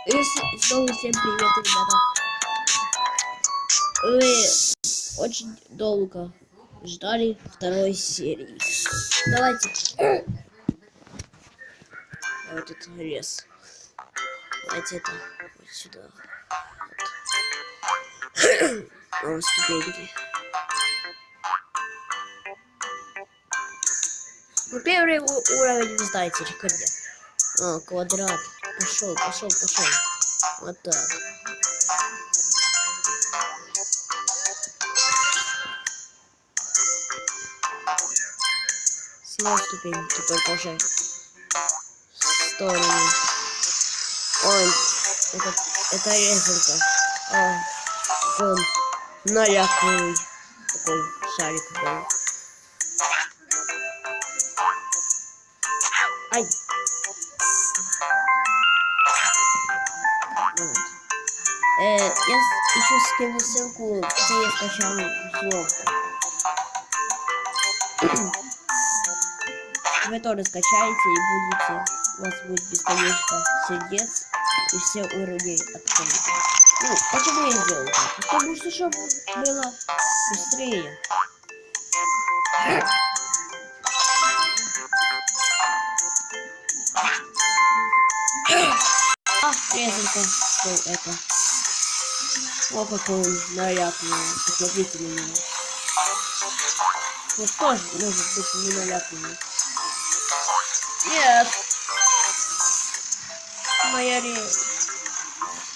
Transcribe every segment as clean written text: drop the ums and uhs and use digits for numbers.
И снова всем привет, ребята. Вы очень долго ждали второй серии. Давайте. Вот этот лес. Давайте это вот сюда. Вот ступеньки. Ну, первый уровень вы знаете, где. А, квадрат. Пошел. Вот так. Снова ступеньки, только уже в сторону. Ой, это резанка. Он налякный такой шарик был. Ай! Вот. Я еще скину ссылку, где я скачал взломку. Вы тоже скачаете и будете, у вас будет бесконечно сердец и все уровни открыты. Ну, почему я сделал так? Потому что чтобы было быстрее. Резанка, что это? О, какой он нарядный. Посмотрите на него. Вот тоже может быть не нарядный. Нет. Моя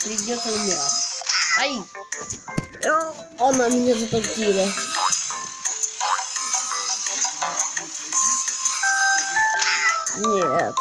придется умирать. Ай! Она меня затопила. Нет.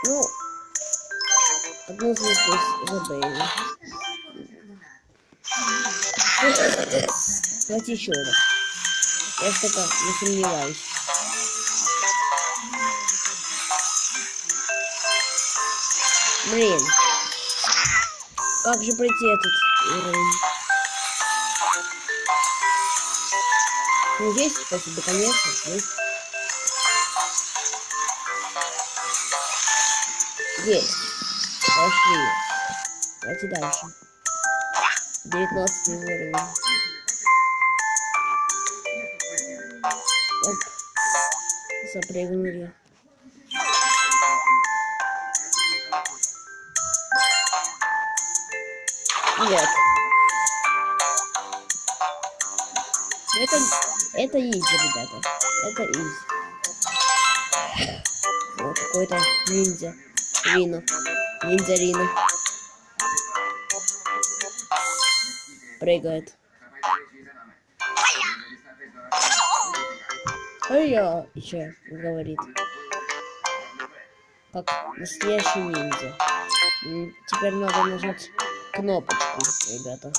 Ну, одну звезду забыли. Давайте еще раз. Я что-то не сомневаюсь. Блин. Как же пройти этот уровень? Ну, есть способы, конечно, есть. Есть. Пошли. Давайте дальше. 19 уровень. Оп. Запрыгнули. Вот. Это изи, ребята. Это изи. Вот какой-то ниндзя. Ниндзя Рина. Прыгает. А я еще говорит. Как настоящий ниндзя. Теперь надо нажать кнопочку, ребята.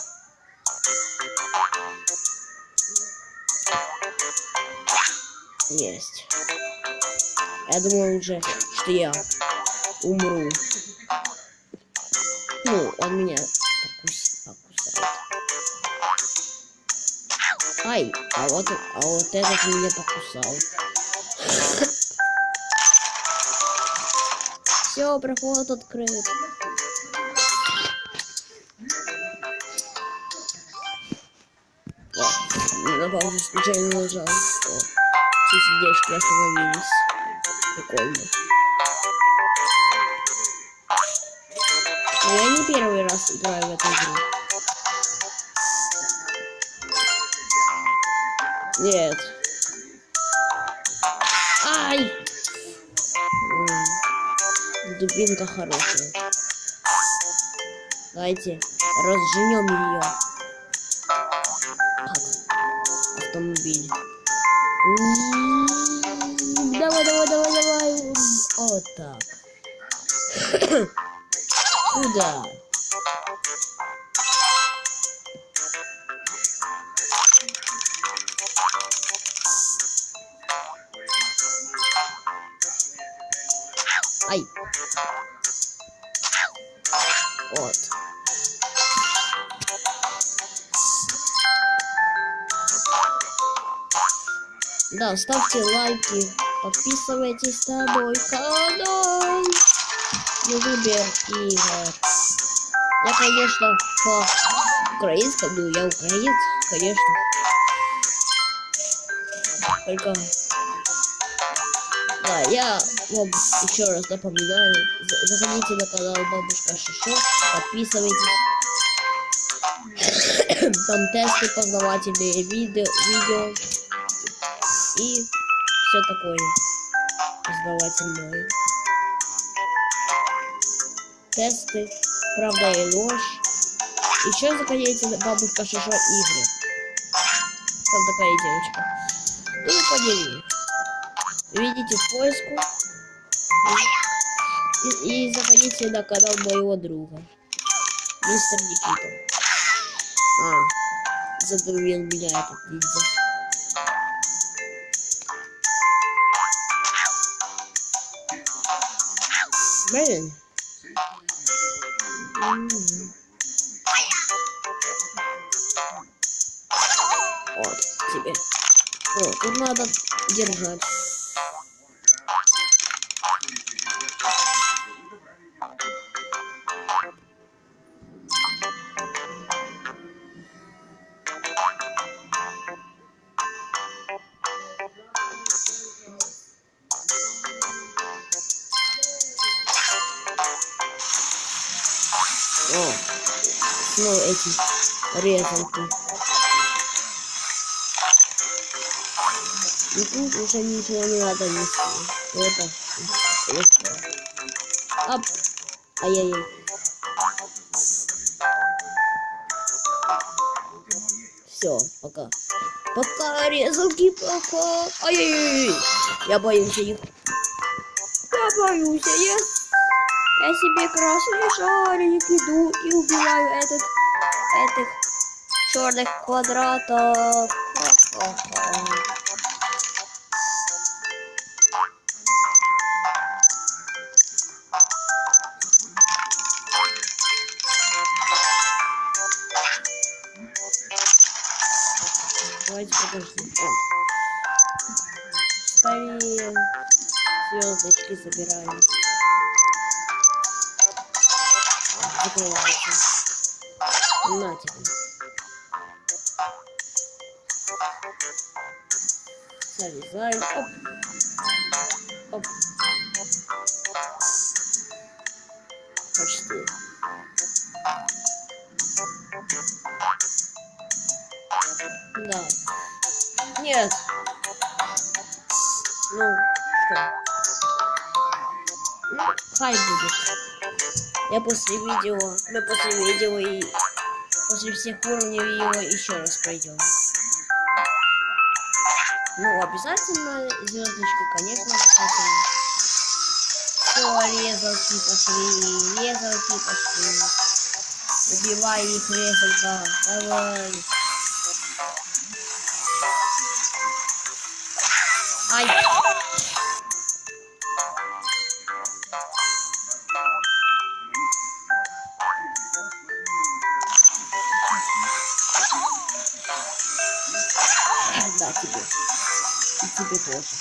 Есть. Я думаю уже, что я умру. Ну, он меня покусает. Ай, а вот этот меня покусал. Все, проход открыт. На паузу случайно нажал. Все сердечки остановились. Прикольно. Но я не первый раз играю в эту игру. Нет. Ай! Дубинка хорошая. Давайте разженем ее. Автомобиль. Давай. Вот так. Куда? Ай. Вот. Да, ставьте лайки, подписывайтесь на мой канал. Ютубер Игорь. Я, конечно, по-украинскому, ну, я украинец, конечно. Только... Да, я вам еще раз напоминаю, заходите на канал Бабушка Шишо, подписывайтесь. Там тесты, познавательные видео и все такое познавательное. Тесты, правда и ложь. Еще заходите на Бабушка Шишо игры. Там такая девочка. Ну вы поняли. Видите в поиску и заходите на канал моего друга, мистер Никита. Задурил меня этот ниндзя. Блин. Вот тебе. О, тут надо держать. О, ну эти резанки. И тут уже ничего не надо нести. Это легко. Ап! Ай-яй-яй. Все, пока. Пока, резанки, пока. Ай-яй-яй. Я боюсь их. Я боюсь их. Я себе красный шарик иду и убиваю этих черных квадратов. Давайте подождем. Скорее звездочки забираем. Закрывайте. На тебе. Зарезаем. Оп. Оп. Почти. Да. Нет. Ну, что? Ну, хай будет. Мы после видео и после всех уровней его еще раз пройдем. Ну, обязательно звездочки, конечно, обязательно. Все, резалки пошли. Убивай их, резалка. Давай. Ай! Да, тебе. И тебе тоже.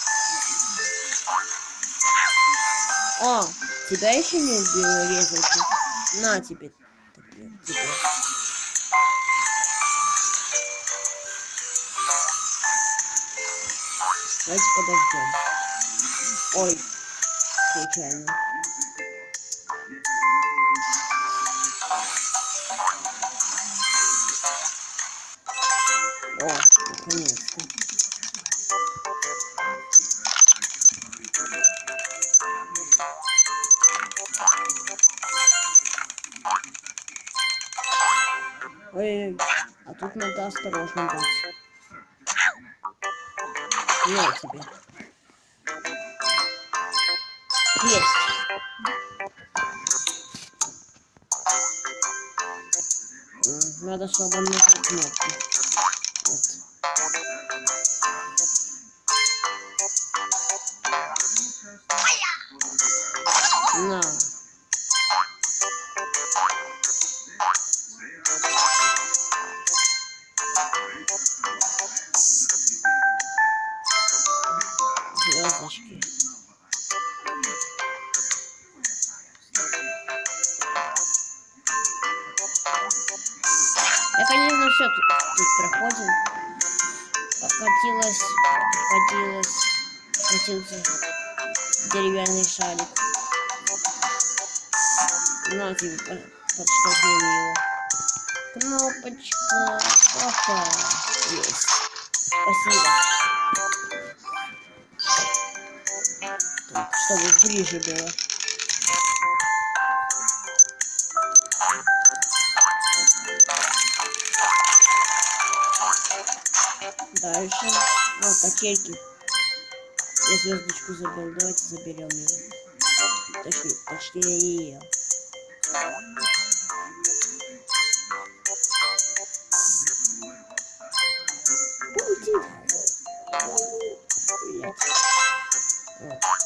Тебя еще не убила резалки. На тебе. Тебе. Давайте подождем. Ой, случайно. О, наконец-то. Ой, а тут надо осторожно быть. На тебе. Есть. Надо, чтобы он нажал кнопку. Вот. На. звездочки. Я, конечно, все тут проходим. Покатился деревянный шарик. На тебе подштовхнем его. Кнопочка. Опа. Есть. Спасибо. Так, чтобы ближе было. Дальше. Качельки. Я звездочку забыл. Давайте заберем его. Точнее ее.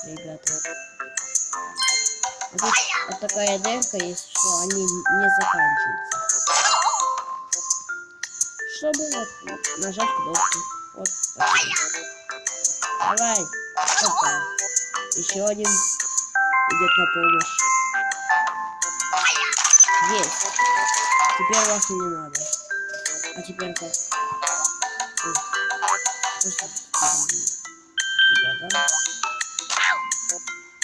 Ребята. Вот такая дырка есть, что они не заканчиваются. Чтобы вот нажать кнопку. Вот. Давай. Опа. Еще один идет на помощь. Есть. Теперь вас не надо. А теперь как?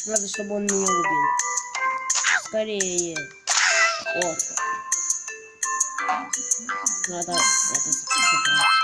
Надо, чтобы он меня убил. Скорее. Вот. Надо это собрать.